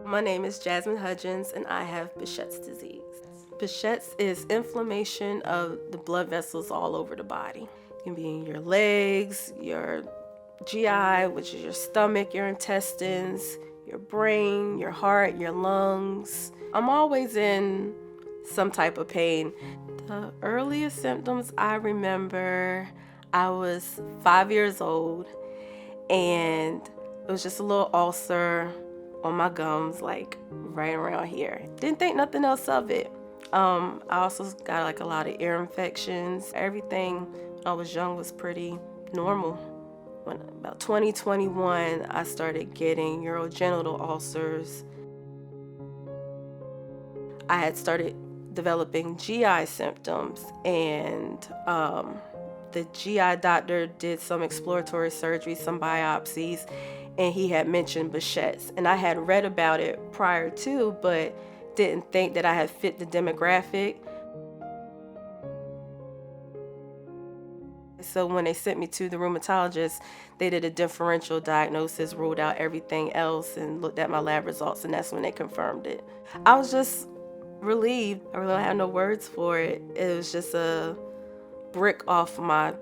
My name is Jasmin and I have Behçet's disease. Behçet's is inflammation of the blood vessels all over the body. It can be in your legs, your GI, which is your stomach, your intestines, your brain, your heart, your lungs. I'm always in some type of pain. The earliest symptoms I remember, I was 5 years old and it was just a little ulcer on my gums, like right around here. Didn't think nothing else of it. I also got like a lot of ear infections. Everything when I was young was pretty normal. When about 2021, I started getting urogenital ulcers. I had started developing GI symptoms, and the GI doctor did some exploratory surgery, some biopsies, and he had mentioned Behçet's. And I had read about it prior to, but didn't think that I had fit the demographic. So when they sent me to the rheumatologist, they did a differential diagnosis, ruled out everything else, and looked at my lab results, and that's when they confirmed it. I was just relieved. I really don't have no words for it. It was just a brick off my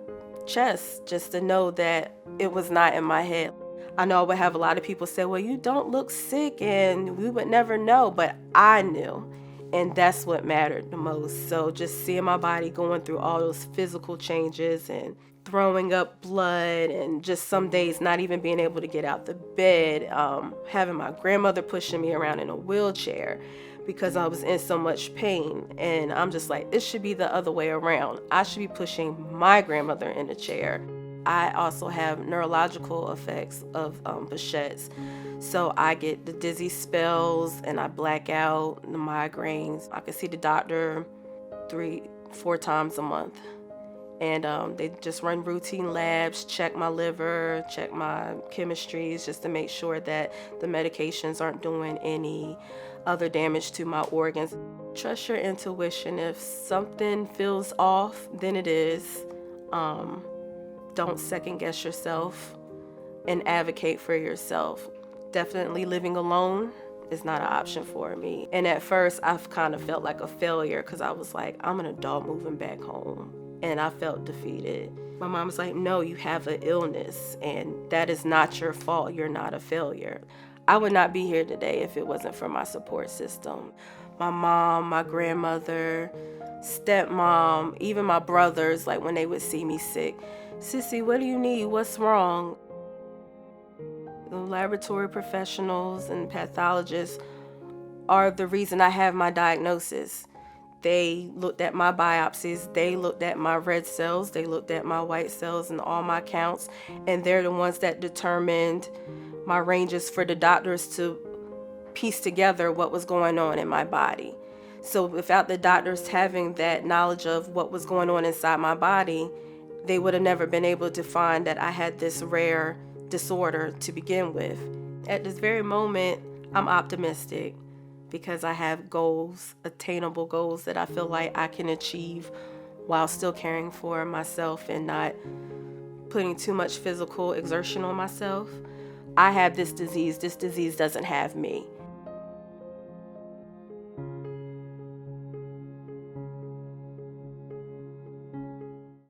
chest just to know that it was not in my head. I know I would have a lot of people say, well, you don't look sick and we would never know, but I knew. And that's what mattered the most. So just seeing my body going through all those physical changes and throwing up blood and just some days not even being able to get out the bed, having my grandmother pushing me around in a wheelchair because I was in so much pain. And I'm just like, it should be the other way around. I should be pushing my grandmother in a chair. I also have neurological effects of Behçet's. So I get the dizzy spells and I black out, the migraines. I can see the doctor 3-4 times a month. And they just run routine labs, check my liver, check my chemistries just to make sure that the medications aren't doing any other damage to my organs. Trust your intuition. If something feels off, then it is. Don't second guess yourself and advocate for yourself. Definitely living alone is not an option for me. And at first, I've kind of felt like a failure because I was like, I'm an adult moving back home. And I felt defeated. My mom was like, no, you have an illness and that is not your fault. You're not a failure. I would not be here today if it wasn't for my support system. My mom, my grandmother, stepmom, even my brothers, like when they would see me sick, Sissy, what do you need? What's wrong? The laboratory professionals and pathologists are the reason I have my diagnosis. They looked at my biopsies, they looked at my red cells, they looked at my white cells and all my counts, and they're the ones that determined my ranges for the doctors to piece together what was going on in my body. So without the doctors having that knowledge of what was going on inside my body, they would have never been able to find that I had this rare disorder to begin with. At this very moment, I'm optimistic because I have goals, attainable goals that I feel like I can achieve while still caring for myself and not putting too much physical exertion on myself. I have this disease. This disease doesn't have me.